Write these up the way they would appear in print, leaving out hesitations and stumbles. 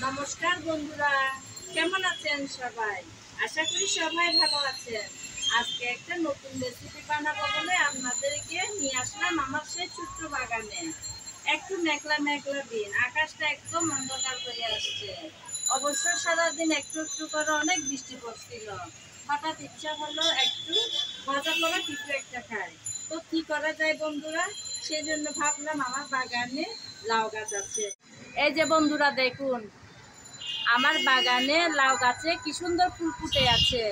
নমস্কার বন্ধুরা, কেমন আছেন সবাই? আশা করি সবাই ভালো আছেন। আজকে একটা নতুন রেসিপি বানাবো বলে আপনাদেরকে নিয়ে আসলাম আমার সেই ছোট্ট বাগানে। একটু মেঘলা মেঘলা দিন, আকাশটা একদম অন্ধকার হয়ে আসছে। অবশ্য সারাদিন একটু একটু করে অনেক বৃষ্টি পড়ছিল। হঠাৎ ইচ্ছা হলো একটু মজা করে কিছু একটা খাই। তো কি করা যায় বন্ধুরা? সেজন্য ভাবলাম আমার বাগানে লাউ গাছ আছে। এই যে বন্ধুরা দেখুন, আমার বাগানে লাউ গাছে কি সুন্দর ফুল ফুটে আছে।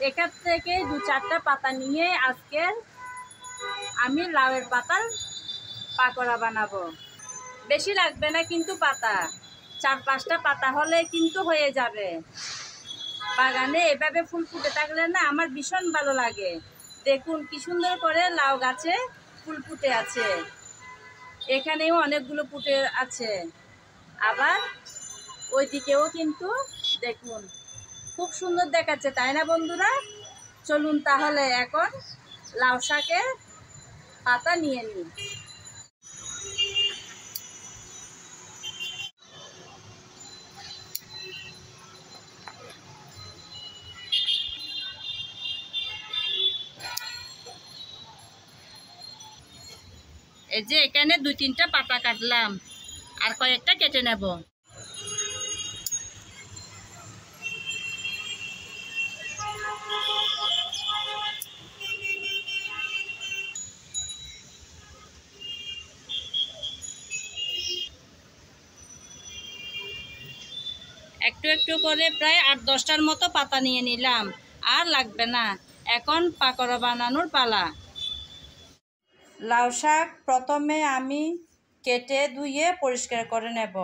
এখান থেকে দু চারটা পাতা নিয়ে আজকে আমি লাউয়ের পাতার পাকোড়া বানাবো। বেশি লাগবে না কিন্তু পাতা, 4-5টা পাতা হলে কিন্তু হয়ে যাবে। বাগানে এভাবে ফুল ফুটে থাকলে না আমার ভীষণ ভালো লাগে। দেখুন কি সুন্দর করে লাউ গাছে ফুল ফুটে আছে। এখানেও অনেকগুলো ফুটে আছে, আবার ওইদিকেও কিন্তু দেখুন খুব সুন্দর দেখাচ্ছে, তাই না বন্ধুরা? চলুন তাহলে এখন লাউ শাকের পাতা নিয়ে নিই। এই যে এখানে 2-3টা পাতা কাটলাম, আর কয়েকটা কেটে নেব। একটু একটু করে প্রায় 8-10টার মতো পাতা নিয়ে নিলাম, আর লাগবে না। এখন পাকোড়া বানানোর পালা। লাউ শাক প্রথমে আমি কেটে ধুয়ে পরিষ্কার করে নেব।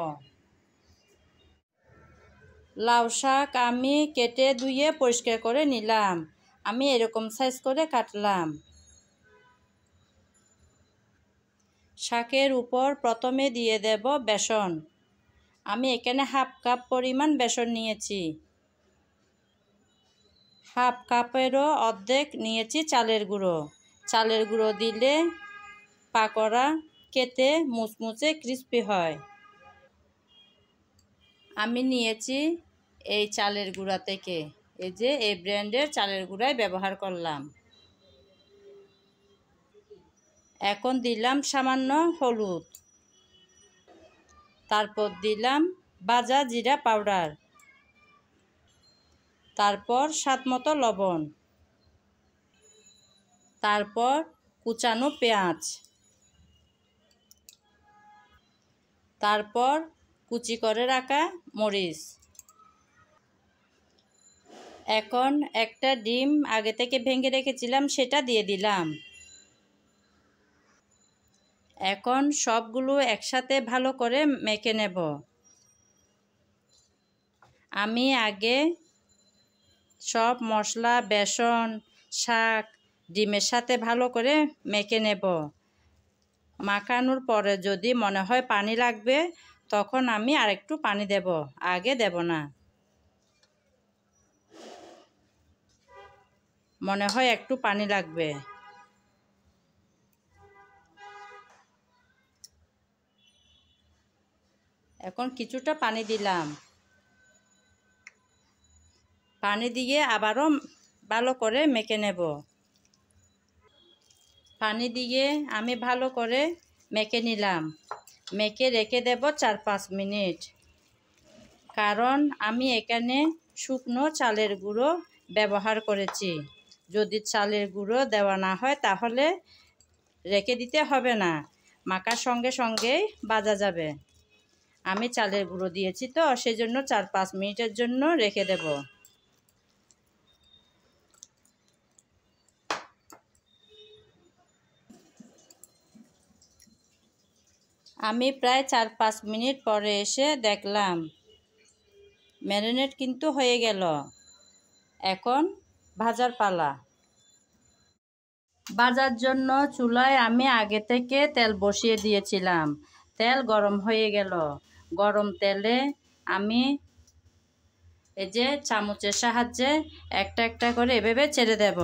লাউ শাক আমি কেটে ধুয়ে পরিষ্কার করে নিলাম। আমি এরকম সাইজ করে কাটলাম। শাকের উপর প্রথমে দিয়ে দেব বেসন। আমি এখানে 1/2 কাপ পরিমাণ বেসন নিয়েছি। 1/2 কাপেরও অর্ধেক নিয়েছি চালের গুঁড়ো। চালের গুঁড়ো দিলে পাকোড়া খেতে মুচমুচে ক্রিস্পি হয়। আমি নিয়েছি এই চালের গুঁড়া থেকে, এই যে এই ব্র্যান্ডের চালের গুঁড়াই ব্যবহার করলাম। এখন দিলাম সামান্য হলুদ, তারপর দিলাম ভাজা জিরা পাউডার, তারপর স্বাদমতো লবণ, তারপর কুচানো পেঁয়াজ, তারপর কুচি করে রাখা মরিচ। এখন একটা ডিম আগে থেকে ভেঙে রেখেছিলাম, সেটা দিয়ে দিলাম। এখন সবগুলো একসাথে ভালো করে মেখে নেব। আমি আগে সব মশলা, বেসন, শাক, ডিমের সাথে ভালো করে মেখে নেব। মাখানোর পরে যদি মনে হয় পানি লাগবে, তখন আমি আরেকটু পানি দেব, আগে দেব না। মনে হয় একটু পানি লাগবে। এখন কিছুটা পানি দিলাম। পানি দিয়ে আবারও ভালো করে মেখে নেব। পানি দিয়ে আমি ভালো করে মেখে নিলাম। মেখে রেখে দেব 4-5 মিনিট। কারণ আমি এখানে শুকনো চালের গুঁড়ো ব্যবহার করেছি। যদি চালের গুঁড়ো দেওয়া না হয় তাহলে রেখে দিতে হবে না, মাখার সঙ্গে সঙ্গেই ভাজা যাবে। আমি চালের গুঁড়ো দিয়েছি তো সেজন্য 4-5 মিনিটের জন্য রেখে দেব। আমি প্রায় 4-5 মিনিট পরে এসে দেখলাম ম্যারিনেট কিন্তু হয়ে গেল। এখন ভাজার পালা। ভাজার জন্য চুলায় আমি আগে থেকে তেল বসিয়ে দিয়েছিলাম। তেল গরম হয়ে গেল। গরম তেলে আমি এই যে চামচের সাহায্যে একটা একটা করে এভাবে ছেড়ে দেব।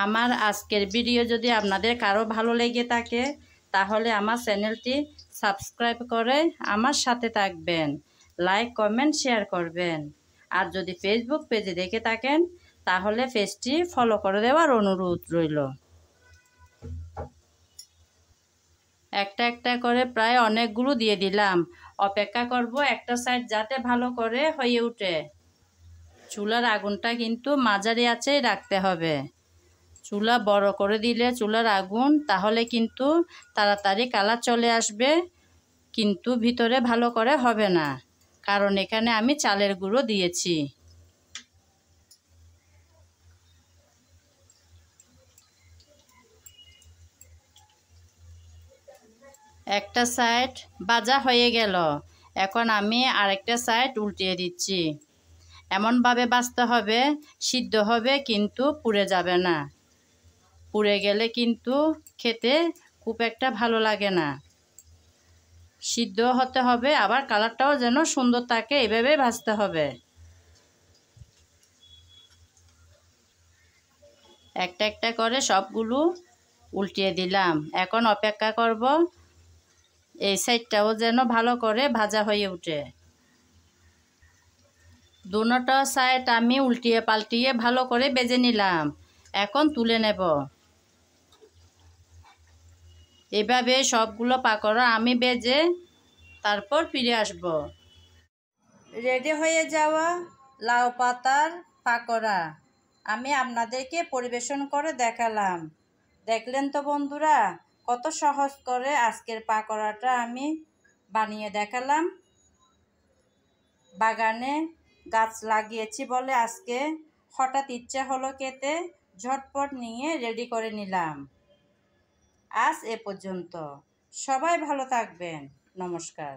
আমার আজকের ভিডিও যদি আপনাদের কারো ভালো লেগে থাকে তাহলে আমার চ্যানেলটি সাবস্ক্রাইব করে আমার সাথে থাকবেন, লাইক কমেন্ট শেয়ার করবেন। আর যদি ফেসবুক পেজে দেখে থাকেন তাহলে পেজটি ফলো করে দেওয়ার অনুরোধ রইল। একটা একটা করে প্রায় অনেকগুলো দিয়ে দিলাম। অপেক্ষা করব একটা সাইড যাতে ভালো করে হয়ে ওঠে। চুলার আগুনটা কিন্তু মাঝারি আঁচেই রাখতে হবে। চুলা বড় করে দিলে চুলার আগুন তাহলে কিন্তু তাড়াতাড়ি কালার চলে আসবে, কিন্তু ভিতরে ভালো করে হবে না, কারণ এখানে আমি চালের গুঁড়ো দিয়েছি। একটা সাইড ভাজা হয়ে গেল, এখন আমি আরেকটা সাইড উল্টিয়ে দিচ্ছি। এমনভাবে ভাজতে হবে সিদ্ধ হবে কিন্তু পুড়ে যাবে না। পুড়ে গেলে কিন্তু খেতে খুব একটা ভালো লাগে না। সিদ্ধ হতে হবে, আবার কালারটাও যেন সুন্দর থাকে, এভাবে ভাজতে হবে। একটা একটা করে সবগুলো উল্টিয়ে দিলাম। এখন অপেক্ষা করব এই সাইডটাও যেন ভালো করে ভাজা হয়ে ওঠে। দুটো সাইড আমি উল্টিয়ে পাল্টিয়ে ভালো করে ভেজে নিলাম। এখন তুলে নেব। এভাবে সবগুলো পাকোড়া আমি ভেজে তারপর ফিরে আসব। রেডি হয়ে যাওয়া লাউ পাতার পাকোড়া আমি আপনাদেরকে পরিবেশন করে দেখালাম। দেখলেন তো বন্ধুরা, কত সহজ করে আজকের পাকোড়াটা আমি বানিয়ে দেখালাম। বাগানে গাছ লাগিয়েছি বলে আজকে হঠাৎ ইচ্ছা হলো খেতে, ঝটপট নিয়ে রেডি করে নিলাম। আজ এ পর্যন্ত। সবাই ভালো থাকবেন। নমস্কার।